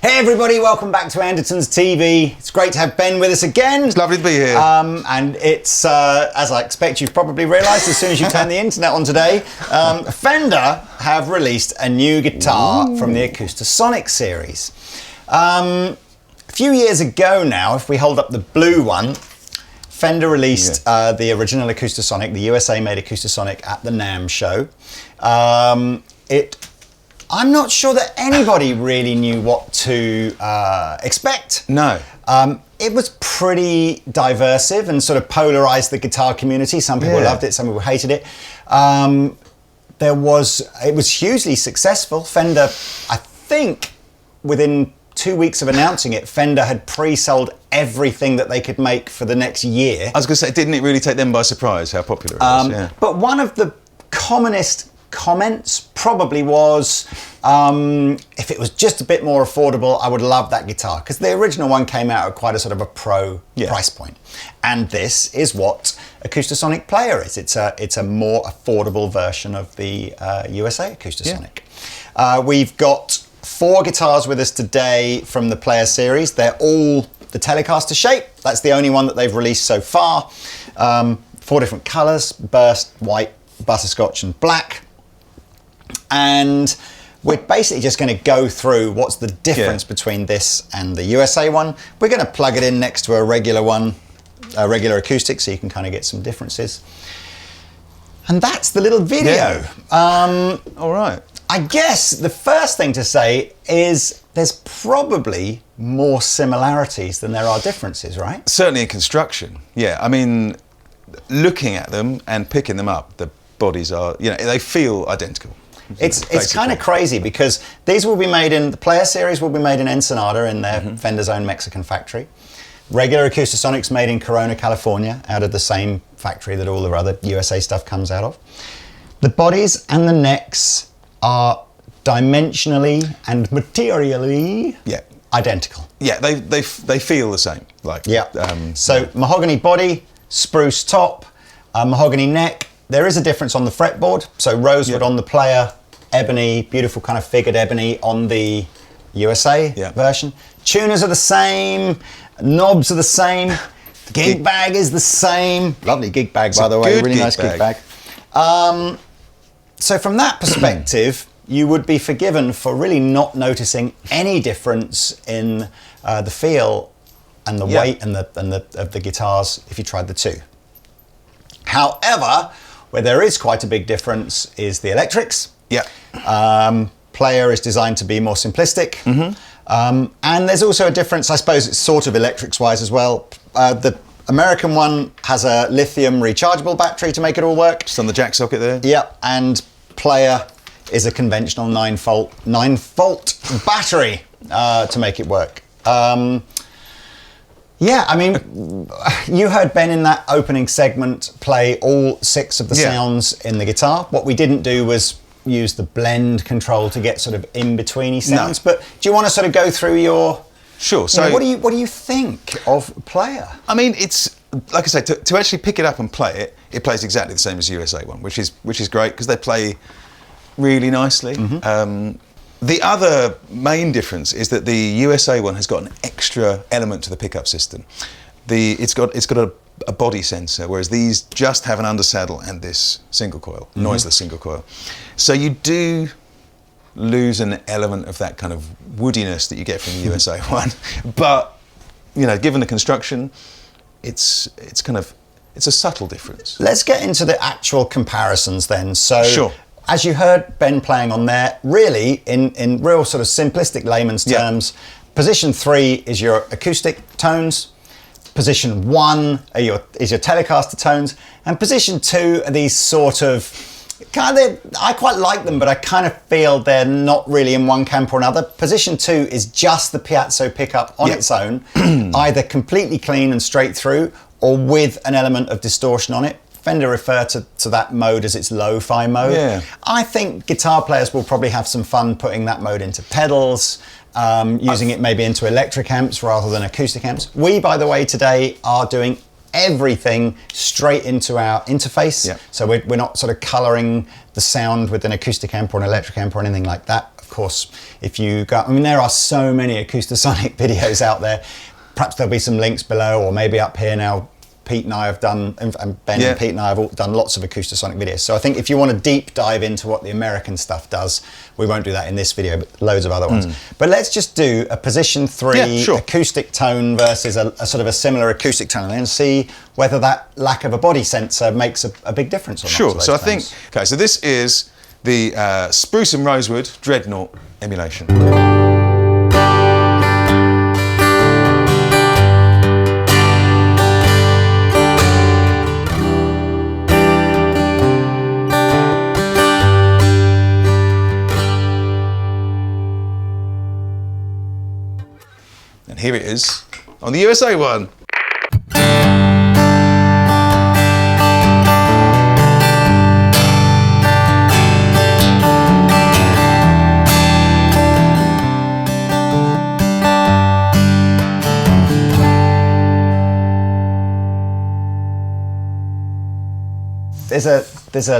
Hey everybody, welcome back to Andertons TV. It's great to have Ben with us again. It's lovely to be here. And it's, as I expect you've probably realised as soon as you turn the internet on today, Fender have released a new guitar from the Acoustasonic series. A few years ago now, if we hold up the blue one, Fender released the original Acoustasonic, the USA-made Acoustasonic at the Namm show. I'm not sure that anybody really knew what to expect. No. It was pretty diversive and sort of polarized the guitar community. Some people loved it, some people hated it. It was hugely successful. Fender, I think, within 2 weeks of announcing it, Fender had pre-sold everything that they could make for the next year. I was going to say, didn't it really take them by surprise how popular it was? But one of the commonest comments probably was, if it was just a bit more affordable, I would love that guitar, because the original one came out at quite a sort of a pro price point. And this is what Acoustasonic Player is. It's a more affordable version of the USA Acoustasonic. We've got 4 guitars with us today from the Player series. They're all the Telecaster shape. That's the only one that they've released so far. 4 different colours: burst, white, butterscotch and black. And we're basically just going to go through what's the difference between this and the USA one. We're going to plug it in next to a regular one, a regular acoustic, so you can kind of get some differences. And that's the little video. All right. I guess the first thing to say is there's probably more similarities than there are differences, right? Certainly in construction, yeah. I mean, looking at them and picking them up, the bodies are, they feel identical. It's kind of crazy because these will be made in the Player series will be made in Ensenada in their Fender's own Mexican factory. Regular Acoustasonics made in Corona, California, out of the same factory that all the other USA stuff comes out of. The bodies and the necks are dimensionally and materially identical. Yeah, they feel the same. Like so mahogany body, spruce top, mahogany neck. There is a difference on the fretboard. So rosewood on the Player, ebony, beautiful kind of figured ebony on the USA version. Tuners are the same, knobs are the same, gig bag is the same. Lovely gig bag, by the way, really nice gig bag. So from that perspective, you would be forgiven for really not noticing any difference in the feel and the weight and of the guitars if you tried the two. However, where there is quite a big difference is the electrics. Player is designed to be more simplistic. And there's also a difference, I suppose it's sort of electrics-wise as well. The American one has a lithium rechargeable battery to make it all work. Just on the jack socket there? Yep, and Player is a conventional 9-volt battery to make it work. Yeah, I mean, you heard Ben in that opening segment play all 6 of the sounds in the guitar. What we didn't do was use the blend control to get sort of in-betweeny sounds. But do you want to sort of go through your... Sure. So what do you think of Player? I mean, it's like I say, to actually pick it up and play it, it plays exactly the same as USA one, which is great because they play really nicely. The other main difference is that the USA one has got an extra element to the pickup system. It's got a body sensor, whereas these just have an undersaddle and this single coil, noiseless single coil. So you do lose an element of that kind of woodiness that you get from the USA one. But, you know, given the construction, it's a subtle difference. Let's get into the actual comparisons then. So, as you heard Ben playing on there, really, in real sort of simplistic layman's terms, position 3 is your acoustic tones, position 1 is your Telecaster tones, and position 2 are these sort of, I quite like them, but I kind of feel they're not really in one camp or another. Position 2 is just the piezo pickup on its own, either completely clean and straight through, or with an element of distortion on it. Fender refer to that mode as its lo-fi mode. I think guitar players will probably have some fun putting that mode into pedals, using it maybe into electric amps rather than acoustic amps. We, by the way, today are doing everything straight into our interface. So we're not sort of colouring the sound with an acoustic amp or an electric amp or anything like that. Of course, if you go, I mean, there are so many Acoustasonic videos out there. Perhaps there'll be some links below, or maybe up here now. Pete and I have done, and Ben and Pete and I have all done lots of Acoustasonic videos. So I think if you want to deep dive into what the American stuff does, we won't do that in this video, but loads of other ones. But let's just do a position 3 acoustic tone versus a sort of a similar acoustic tone, and see whether that lack of a body sensor makes a big difference or not. Sure. So I think, okay, so this is the Spruce and Rosewood Dreadnought emulation. And here it is on the USA one. There's a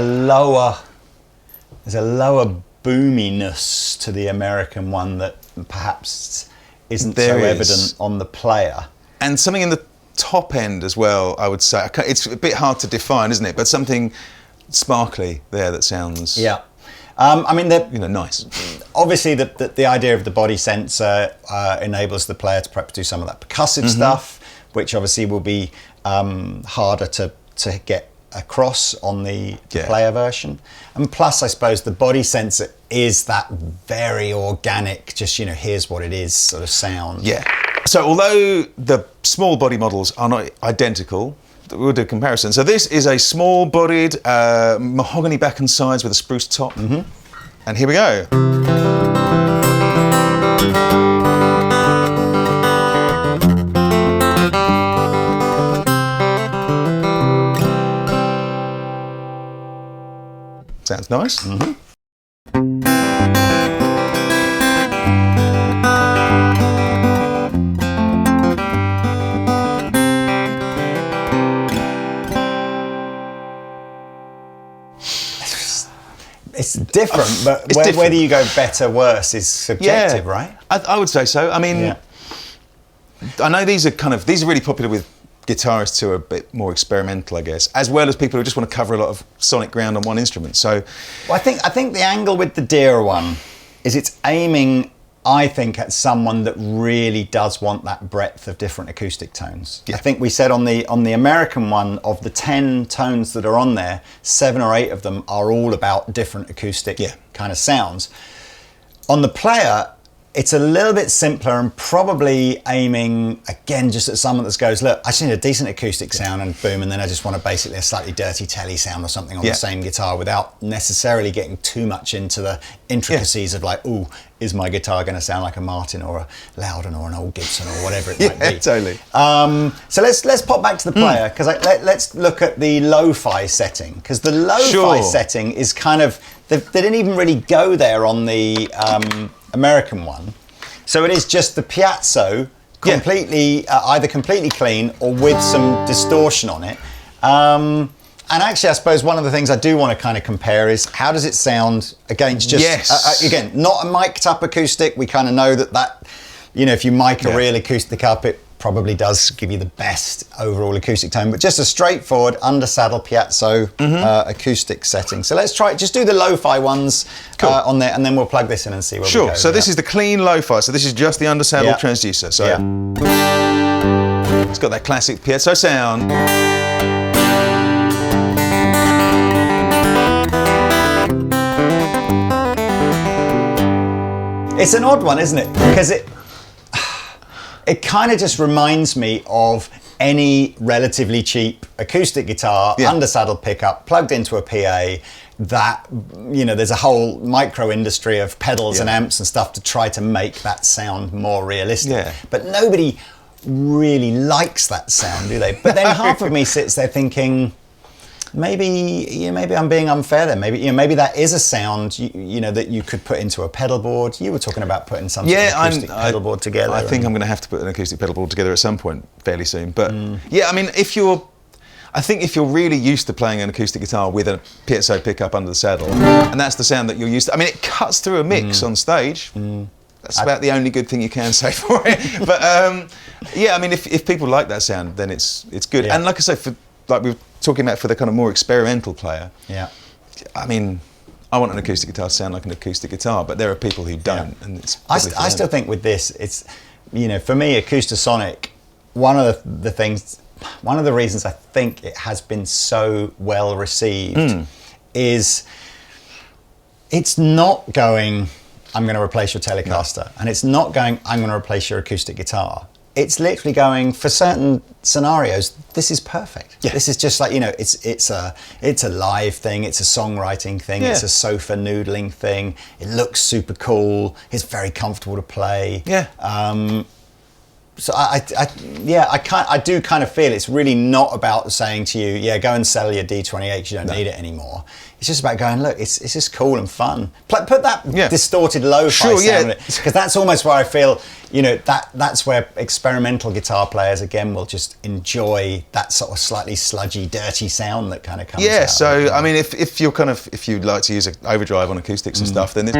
lower boominess to the American one that perhaps isn't so evident on the Player. And something in the top end as well, I would say. It's a bit hard to define, isn't it? But something sparkly there that sounds... I mean, nice. Obviously, the idea of the body sensor enables the player to perhaps do some of that percussive stuff, which obviously will be harder to get across on the Player version. And plus, I suppose the body sensor is that very organic, just, here's what it is sort of sound. So although the small body models are not identical, we'll do a comparison. So this is a small bodied mahogany back and sides with a spruce top. And here we go. Sounds nice. Mm-hmm. It's different, but It's different. whether you go better, worse is subjective, right? I would say so. I mean, I know these are really popular with guitarists who are a bit more experimental, I guess, as well as people who just want to cover a lot of sonic ground on one instrument. So, well, I think the angle with the Deer one is it's aiming, I think, at someone that really does want that breadth of different acoustic tones. Yeah. I think we said on the American one, of the 10 tones that are on there, 7 or 8 of them are all about different acoustic kind of sounds. On the Player, it's a little bit simpler and probably aiming, again, just at someone that goes, look, I just need a decent acoustic sound and boom, and then I just want basically a slightly dirty telly sound or something on the same guitar without necessarily getting too much into the intricacies of like, ooh, is my guitar going to sound like a Martin or a Loudon or an old Gibson or whatever it might be. Totally. So let's pop back to the Player, because let's look at the lo-fi setting, because the lo-fi setting is kind of, they didn't even really go there on the American one. So it is just the piezo completely, either completely clean or with some distortion on it. And actually, I suppose one of the things I do want to kind of compare is how does it sound against just, again, not a mic'd up acoustic. We kind of know that, you know, if you mic a real acoustic up, it probably does give you the best overall acoustic tone, but just a straightforward under saddle piezo acoustic setting. So let's try it. Just do the lo-fi ones on there, and then we'll plug this in and see where we go. So this is the clean lo-fi. So this is just the under saddle transducer. So it's got that classic piezo sound. It's an odd one, isn't it? Because it kind of just reminds me of any relatively cheap acoustic guitar, under saddle pickup, plugged into a PA, that, you know, there's a whole micro industry of pedals and amps and stuff to try to make that sound more realistic. But nobody really likes that sound, do they? But then half of me sits there thinking, maybe I'm being unfair there. Maybe that is a sound you know that you could put into a pedal board. You were talking about putting some sort of acoustic pedal board together. I think I'm going to have to put an acoustic pedal board together at some point fairly soon. But yeah, I mean, if you're really used to playing an acoustic guitar with a piezo pickup under the saddle, and that's the sound that you're used to. I mean, it cuts through a mix on stage. That's about the only good thing you can say for it. But yeah, I mean, if people like that sound, then it's good. And like I say, like we were talking about for the kind of more experimental player. I mean, I want an acoustic guitar to sound like an acoustic guitar, but there are people who don't. And it's I still think with this, it's, you know, for me, Acoustasonic, one of the reasons I think it has been so well received is it's not going, I'm going to replace your Telecaster, and it's not going, I'm going to replace your acoustic guitar. It's literally going, for certain scenarios, this is perfect. This is just like, you know, it's a live thing, it's a songwriting thing, it's a sofa noodling thing. It looks super cool. It's very comfortable to play. So I do kind of feel it's really not about saying to you, go and sell your D28 because you don't need it anymore. It's just about going, look, it's just cool and fun. Put that distorted lo-fi sound in it, because that's almost where I feel, you know, that's where experimental guitar players again will just enjoy that sort of slightly sludgy, dirty sound that kind of comes out. So I mean, if you'd like to use an overdrive on acoustics and stuff, then this.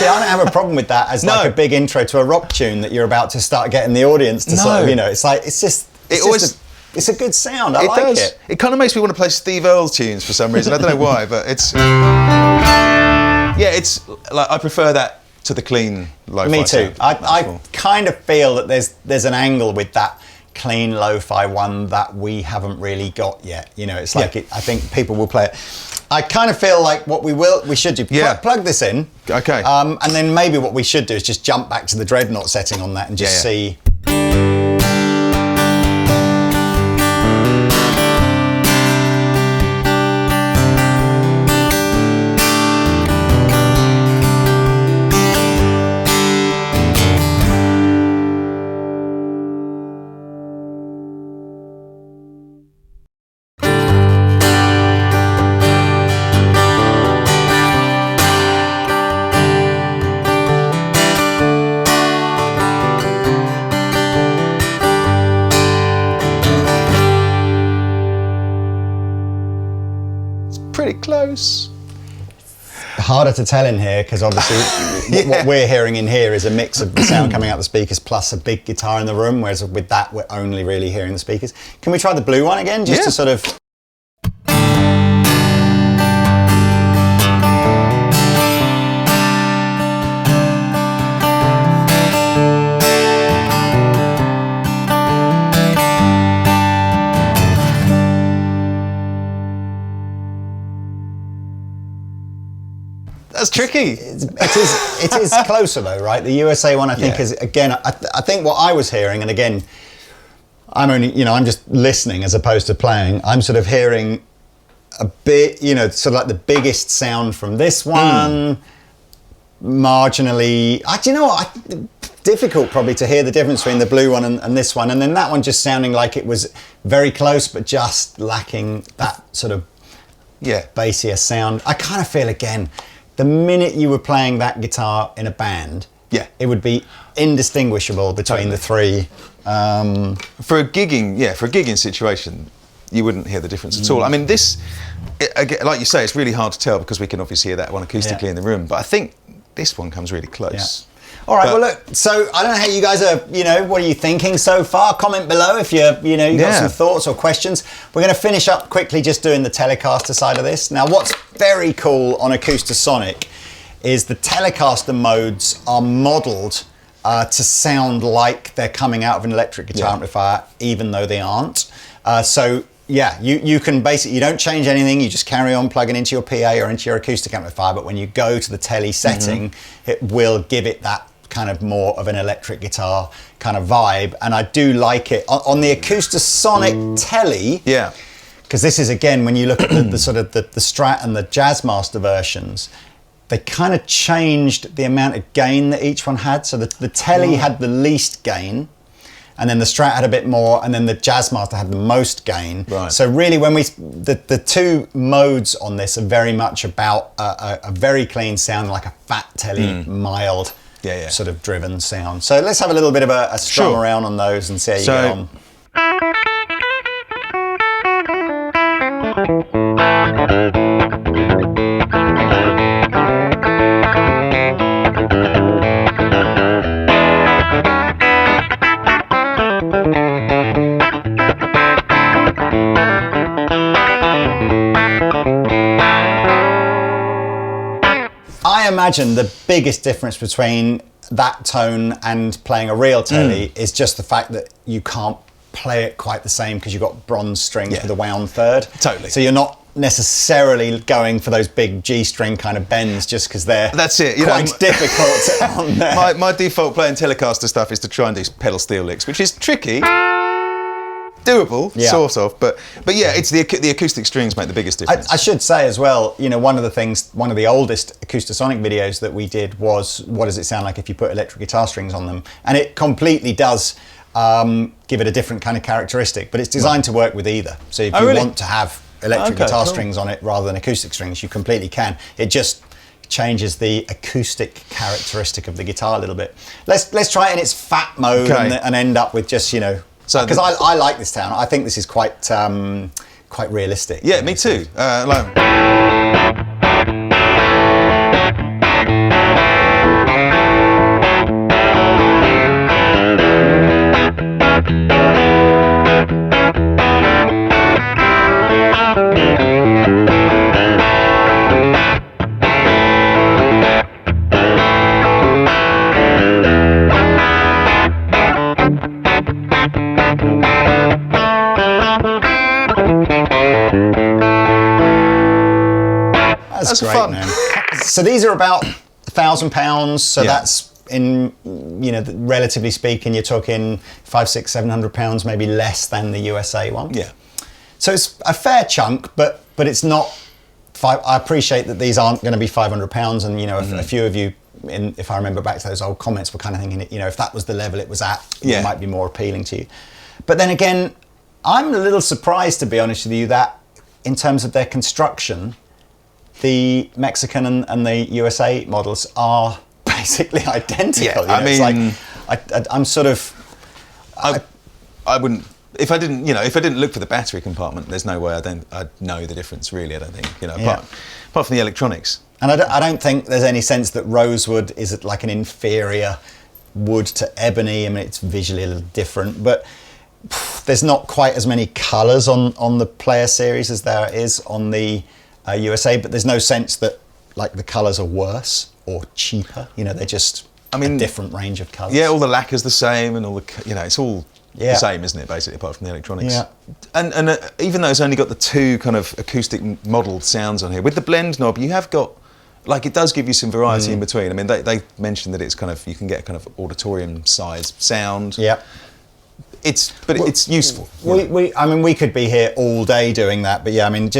I don't have a problem with that as like a big intro to a rock tune that you're about to start getting the audience to sort of, you know, it's like, it's a good sound. I like it. It kind of makes me want to play Steve Earle tunes for some reason. I don't know why, but it's like I prefer that to the clean lo-fi. Me too. sound. I kind of feel that there's an angle with that clean lo-fi one that we haven't really got yet. You know, it's like I think people will play it. I kind of feel like what we should do, plug this in. Okay. And then maybe what we should do is just jump back to the Dreadnought setting on that and just see. Pretty close. Harder to tell in here because obviously what we're hearing in here is a mix of the sound coming out the speakers plus a big guitar in the room, whereas with that we're only really hearing the speakers. Can we try the blue one again just to sort of... That's tricky. It is closer though, right? The USA one, I think, is again. I think what I was hearing, and again, I'm just listening as opposed to playing. I'm sort of hearing a bit, sort of like the biggest sound from this one, marginally. Do you know what? Difficult probably to hear the difference between the blue one and this one, and then that one just sounding like it was very close, but just lacking that sort of bassier sound. I kind of feel again. The minute you were playing that guitar in a band, it would be indistinguishable between the three. For a gigging situation, you wouldn't hear the difference at all. I mean, this, like you say, it's really hard to tell because we can obviously hear that one acoustically in the room. But I think this one comes really close. All right, well look, so I don't know how you guys are, what are you thinking so far? Comment below if you've got some thoughts or questions. We're going to finish up quickly just doing the Telecaster side of this. Now, what's very cool on Acoustasonic is the Telecaster modes are modelled to sound like they're coming out of an electric guitar amplifier, even though they aren't. You can basically, you don't change anything, you just carry on plugging into your PA or into your acoustic amplifier, but when you go to the Tele setting, it will give it that kind of more of an electric guitar kind of vibe, and I do like it. On the Acoustasonic Tele, because this is, again, when you look at the sort of the Strat and the Jazzmaster versions, they kind of changed the amount of gain that each one had. So the Tele had the least gain, and then the Strat had a bit more, and then the Jazzmaster had the most gain. Right. So really, when the two modes on this are very much about a very clean sound, like a fat Tele, mild, sort of driven sound. So let's have a little bit of a strum around on those and see how you get on. I imagine the biggest difference between that tone and playing a real Tele is just the fact that you can't play it quite the same because you've got bronze strings with a wound third. Totally. So you're not necessarily going for those big G string kind of bends just because they're quite difficult on there. My default playing Telecaster stuff is to try and do pedal steel licks, which is tricky. Doable, sort of, but yeah, it's the acoustic strings make the biggest difference. I should say as well, one of the oldest Acoustasonic videos that we did was what does it sound like if you put electric guitar strings on them, and it completely does give it a different kind of characteristic, but it's designed to work with either. So if you want to have electric guitar strings on it rather than acoustic strings, you completely can. It just changes the acoustic characteristic of the guitar a little bit. Let's try it in its fat mode and end up with just because I like this sound. I think this is quite realistic. Yeah, me too. That's great, fun. man. So these are about £1,000. So that's in, you know, relatively speaking, you're talking £500, £600, maybe less than the USA one. Yeah. So it's a fair chunk, but it's not. I appreciate that these aren't going to be £500, and you know, a few of you, if I remember back to those old comments, were kind of thinking, you know, if that was the level it was at, it might be more appealing to you. But then again, I'm a little surprised, to be honest with you, that in terms of their construction, the Mexican and the USA models are basically identical. Yeah, you know? I mean, it's like, I'm sort of. I wouldn't. If I didn't look for the battery compartment, there's no way I'd know the difference. Really, I don't think. You know, apart from the electronics. And I don't think there's any sense that rosewood is like an inferior wood to ebony. I mean, it's visually a little different, but there's not quite as many colours on the Player series as there is on the USA. But there's no sense that like the colours are worse or cheaper. You know, they're just a different range of colours. Yeah, all the lacquer's the same, and all the, you know, it's all the same, isn't it, basically, apart from the electronics. Yeah. And even though it's only got the two kind of acoustic modelled sounds on here, with the blend knob, you have got, like, it does give you some variety in between. I mean, they mentioned that it's kind of, you can get a kind of auditorium size sound. Yeah. It's useful. I mean, we could be here all day doing that, but yeah, I mean,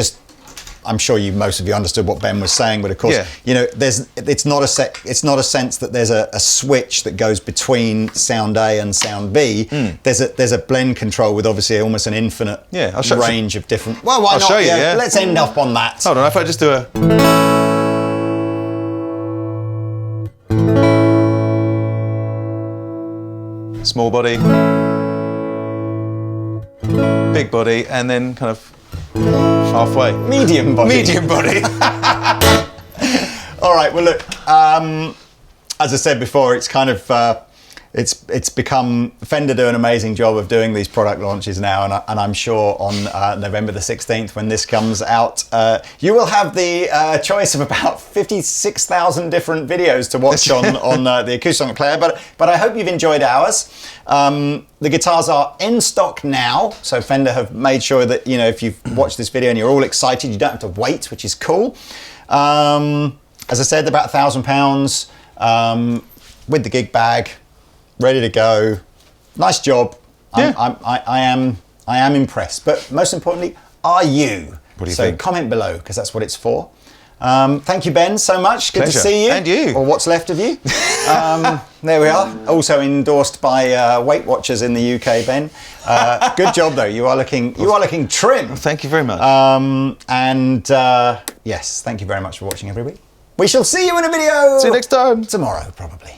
I'm sure most of you understood what Ben was saying, but of course, you know, it's not a sense that there's a switch that goes between sound A and sound B. There's a blend control with obviously almost an infinite range of different. Well, why not? I'll show you. Yeah. Let's end up on that. Hold on, if I just do a. Small body, big body, and then kind of halfway. Medium body. Medium body. All right. Well, look. As I said before, it's kind of it's become Fender do an amazing job of doing these product launches now, and I'm sure on November the 16th, when this comes out, you will have the choice of about 56,000 different videos to watch on the Acoustasonic player. But I hope you've enjoyed ours. The guitars are in stock now, so Fender have made sure that, you know, if you've watched this video and you're all excited, you don't have to wait, which is cool. As I said, about £1,000 with the gig bag, ready to go. Nice job. Yeah. I am impressed. But most importantly, are you? What do you think? So comment below, because that's what it's for. Thank you, Ben, so much. Good Pleasure. to see you. And you. Or what's left of you. There we are. Also endorsed by Weight Watchers in the UK, Ben. Good job, though. You are looking trim. Thank you very much. Yes, thank you very much for watching, everybody. We shall see you in a video. See you next time. Tomorrow, probably.